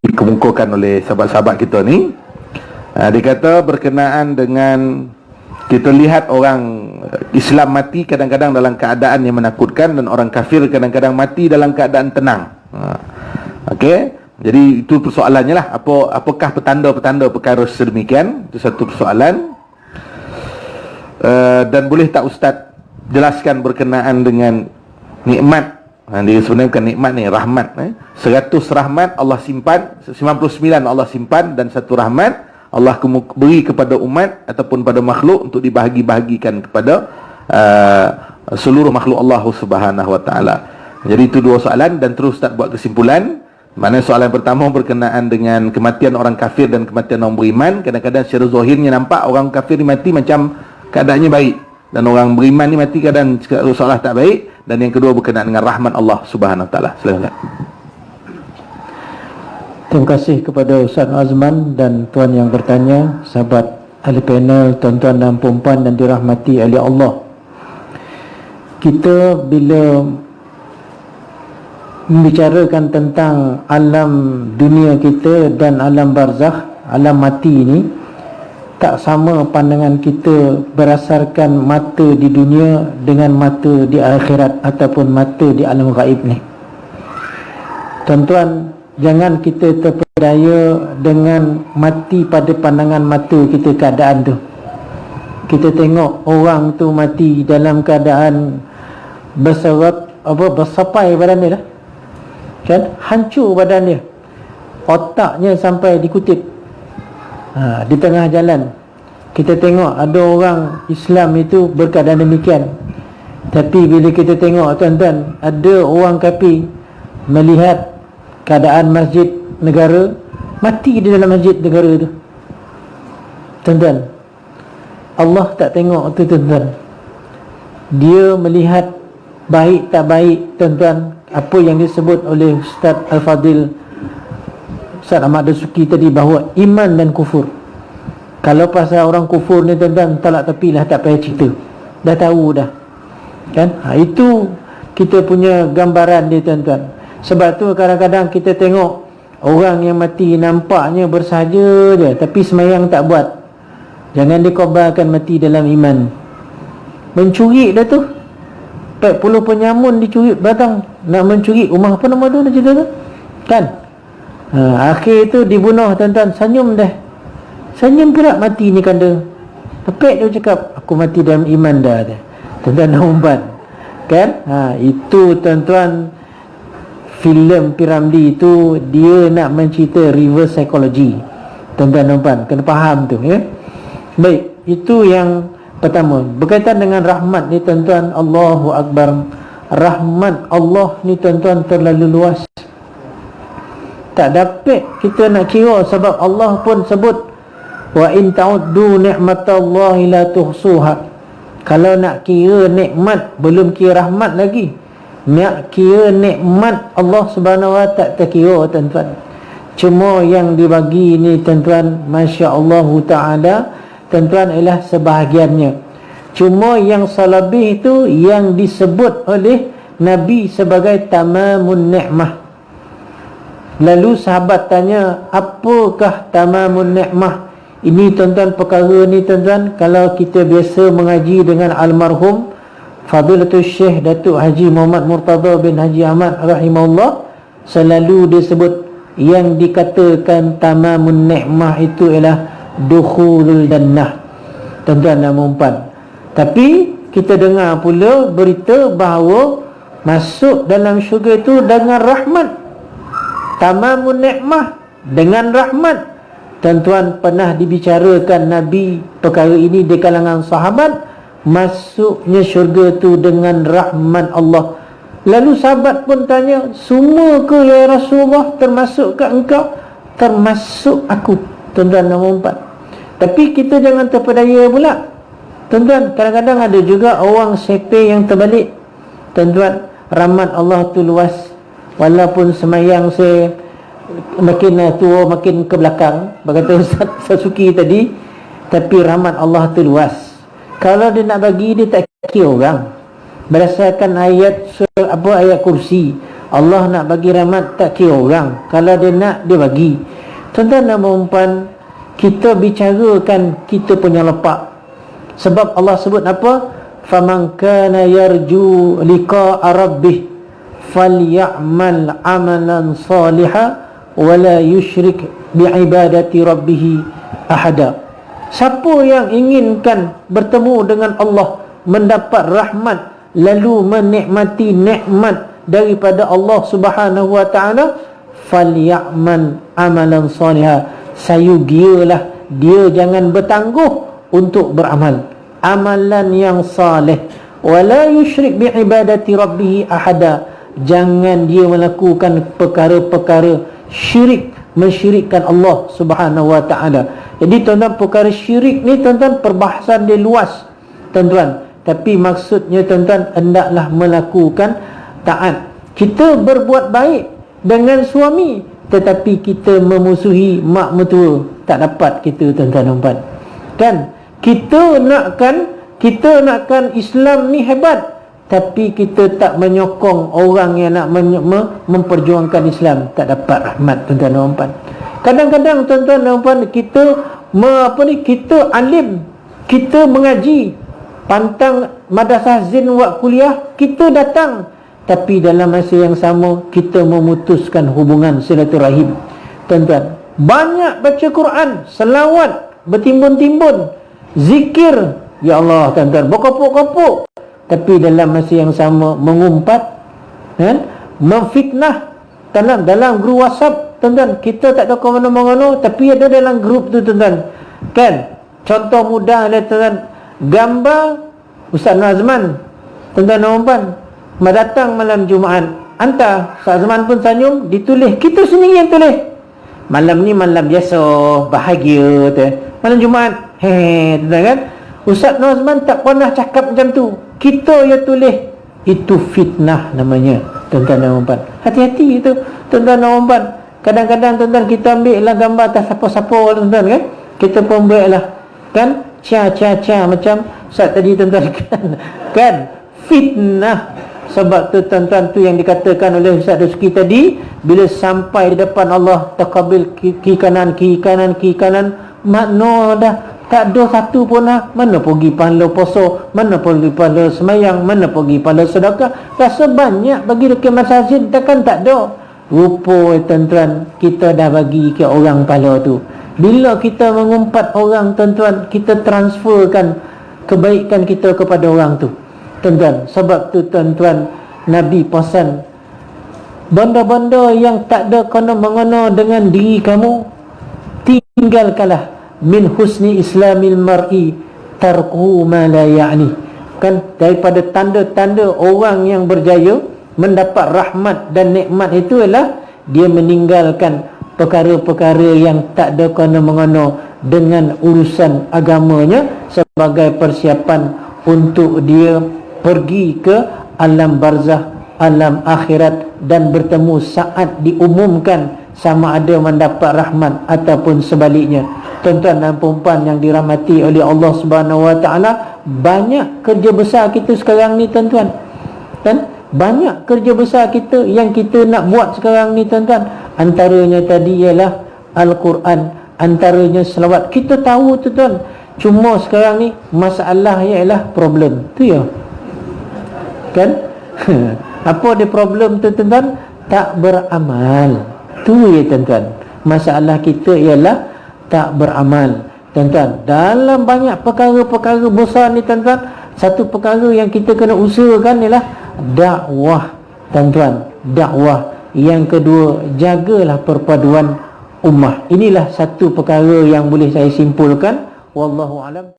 dikemukakan oleh sahabat-sahabat kita ni. Dia kata berkenaan dengan kita lihat orang Islam mati kadang-kadang dalam keadaan yang menakutkan, dan orang kafir kadang-kadang mati dalam keadaan tenang. Okey, jadi itu persoalannya lah. Apakah petanda-petanda perkara sedemikian? Itu satu persoalan. Dan boleh tak Ustaz jelaskan berkenaan dengan nikmat? Dia sebenarnya bukan nikmat ni, rahmat. 100 rahmat Allah simpan, 99 Allah simpan, dan satu rahmat Allah beri kepada umat ataupun pada makhluk untuk dibahagi-bahagikan kepada seluruh makhluk Allah Subhanahu Wa Taala. Jadi itu dua soalan, dan terus Ustaz buat kesimpulan. Mana soalan pertama berkenaan dengan kematian orang kafir dan kematian orang beriman. Kadang-kadang secara zahirnya nampak orang kafir ni mati macam keadaannya baik, dan orang beriman ni mati keadaan seolah tak baik. Dan yang kedua berkenaan dengan rahmat Allah Subhanahu Wa Taala. Silakan. Terima kasih kepada Ustaz Azman dan tuan yang bertanya, sahabat ahli panel, tuan-tuan dan puan-puan dan dirahmati oleh Allah. Kita bila membicarakan tentang alam dunia kita dan alam barzakh, alam mati ini, tak sama pandangan kita berdasarkan mata di dunia dengan mata di akhirat ataupun mata di alam gaib ni. Tuan-tuan, jangan kita terpedaya dengan mati pada pandangan mata kita keadaan tu. Kita tengok orang tu mati dalam keadaan bersapai badan dia lah, kan? Hancur badan dia, otaknya sampai dikutip. Di tengah jalan kita tengok ada orang Islam itu berkeadaan demikian. Tapi bila kita tengok, tuan-tuan, ada orang kafir melihat keadaan masjid negara, mati di dalam masjid negara tu. Tuan-tuan, Allah tak tengok tu, tuan-tuan. Dia melihat baik tak baik, tuan-tuan. Apa yang disebut oleh Ustaz Al-Fadil, Ustaz Ahmad Dasuki tadi, bahawa iman dan kufur. Kalau pasal orang kufur ni, tuan-tuan, talak tepi lah, tak payah cerita, dah tahu dah, kan? Itu kita punya gambaran dia, tuan-tuan. Sebab tu kadang-kadang kita tengok orang yang mati nampaknya bersahaja je, tapi semayang tak buat. Jangan dikobarkan mati dalam iman. Mencuri dah tu, 40 penyamun dicuri batang, nak mencuri rumah apa nama tu, nak cerita tu, kan? Akhir tu dibunuh, tuan-tuan. Senyum dah, senyum pula mati ni kanda. Tepek dia cakap, aku mati dalam iman dah. Tuan-tuan nak umpan, kan? Itu, tuan-tuan, filem Piramli itu dia nak mencerita reverse psychology. Tuan-tuan nampak, kena faham tu, ya. Baik, itu yang pertama. Berkaitan dengan rahmat ni, tuan-tuan, Allahu Akbar. Rahmat Allah ni, tuan-tuan, terlalu luas. Tak dapat kita nak kira, sebab Allah pun sebut, wa in ta'uddu ni'matallahi la tuhsuha. Kalau nak kira nikmat, belum kira rahmat lagi. Nak kira nikmat Allah Subhanahu wa tak terkira, tuan-tuan. Cuma yang dibagi ni, tuan-tuan, masya-Allah taala, tuan-tuan, ialah sebahagiannya. Cuma yang selebih itu yang disebut oleh Nabi sebagai tamamun ni'mah. Lalu sahabat tanya, apakah tamamun ni'mah? Ini, tuan-tuan, perkara ni, tuan-tuan, kalau kita biasa mengaji dengan almarhum Fadilatul Syekh Datuk Haji Muhammad Murtada bin Haji Ahmad rahimahullah, selalu disebut yang dikatakan tamamun ni'mah itu ialah dukhulul jannah, tuan-tuan dan puan. Tapi kita dengar pula berita bahawa masuk dalam syurga itu dengan rahmat. Tamamun ni'mah dengan rahmat. Tuan-tuan, pernah dibicarakan Nabi perkara ini di kalangan sahabat, masuknya syurga itu dengan rahmat Allah. Lalu sahabat pun tanya, semua ke ya Rasulullah, termasuk ke engkau? Termasuk aku, tuan-tuan dan puan. Tapi kita jangan terpedaya pula, tuan-tuan. Kadang-kadang ada juga orang sekte yang terbalik, tuan-tuan. Rahmat Allah tu luas. Walaupun semayang saya makin tua, makin ke belakang, berkata Ustaz Sasuki tadi, tapi rahmat Allah tu luas. Kalau dia nak bagi, dia tak kira orang. Berdasarkan ayat ayat kursi, Allah nak bagi rahmat tak kira orang. Kalau dia nak, dia bagi. Tuan-tuan dan puan-puan, kita bicarakan kita punya lepak. Sebab Allah sebut apa? Faman kana yarju liqa'a rabbih falyamal amalan salihan wala yusyrik biibadati rabbih ahada. Siapa yang inginkan bertemu dengan Allah, mendapat rahmat, lalu menikmati nikmat daripada Allah Subhanahu wa taala, falyamal amalan salihan, sayugialah dia jangan bertangguh untuk beramal amalan yang saleh, wala yusyrik biibadati rabbih ahada, jangan dia melakukan perkara-perkara syirik, mensyirikkan Allah Subhanahu wa taala. Jadi tuan-tuan, perkara syirik ni tuan-tuan perbahasan dia luas tuan-tuan, tapi maksudnya tuan-tuan hendaklah melakukan taat. Kita berbuat baik dengan suami tetapi kita memusuhi mak mertua, tak dapat kita tuan-tuan dan puan. Kan kita nakkan Islam ni hebat, tapi kita tak menyokong orang yang nak memperjuangkan Islam, tak dapat rahmat tuan-tuan dan puan. Kadang-kadang tuan-tuan dan puan, kita alim, kita mengaji, pantang madrasah zin buat kuliah, kita datang, tapi dalam masa yang sama kita memutuskan hubungan silaturahim. Tuan-tuan, banyak baca Quran, selawat bertimbun-timbun, zikir, ya Allah tuan-tuan, berkopuk-kopuk, tapi dalam masa yang sama mengumpat, kan, memfitnah dalam grup WhatsApp tuan-tuan. Kita tak tahu ke mana-mana, tapi ada dalam grup tu tuan-tuan. Kan, contoh mudah lah tuan-tuan, gambar Ustaz Nazman tuan-tuan dan puan, datang malam Jumaat, hantar Ustaz Nazman pun senyum, ditulis, kita sendiri yang tulis. Malam ni malam biasa, bahagia tu. Malam Jumaat, tuan-tuan kan. Ustaz Nazman tak pernah cakap macam tu, kita yang tulis. Itu fitnah namanya tuan-tuan dan puan. Hati-hati itu tuan-tuan dan puan. Kadang-kadang tuan-tuan kita ambil lah gambar atas siapa-siapa tuan-tuan kan. Kita pun buat lah, kan, cia macam Ustaz tadi tuan-tuan kan, fitnah. Sebab tu tuan-tuan, tu yang dikatakan oleh Ustaz Rizki tadi, bila sampai di depan Allah, taqabil kiri kanan, makna dah tak ada satu pun lah. Mana pergi pahala puasa, mana pergi pahala semayang, mana pergi pahala sedekah. Rasa banyak bagi dekat masjid, takkan tak ada. Rupa tuan-tuan, kita dah bagi ke orang pahala tu. Bila kita mengumpat orang tuan-tuan, kita transferkan kebaikan kita kepada orang tu tuan-tuan. Sebab tu tuan-tuan, Nabi pesan, benda-benda yang tak ada kena-mengena dengan diri kamu, tinggalkanlah. Min husni islamil mar'i tarku ma la ya'ni. Kan, daripada tanda-tanda orang yang berjaya mendapat rahmat dan nikmat itu ialah dia meninggalkan perkara-perkara yang tak ada kena-mengena dengan urusan agamanya, sebagai persiapan untuk dia pergi ke alam barzah, alam akhirat, dan bertemu saat diumumkan sama ada mendapat rahmat ataupun sebaliknya. Tuan-tuan dan puan yang dirahmati oleh Allah Subhanahu wa taala, banyak kerja besar kita sekarang ni tuan-tuan. Kan? Banyak kerja besar kita yang kita nak buat sekarang ni tuan-tuan. Antaranya tadi ialah Al-Quran, antaranya selawat. Kita tahu tuan-tuan, cuma sekarang ni masalah ialah problem tu ya. Kan? Apa dia problem tu tuan-tuan? Tak beramal. Tu ya tuan-tuan. Masalah kita ialah tak beramal. Tuan-tuan, dalam banyak perkara-perkara besar ni tuan-tuan, satu perkara yang kita kena usahakan ialah dakwah. Tuan-tuan, dakwah. Yang kedua, jagalah perpaduan ummah. Inilah satu perkara yang boleh saya simpulkan. Wallahu alam.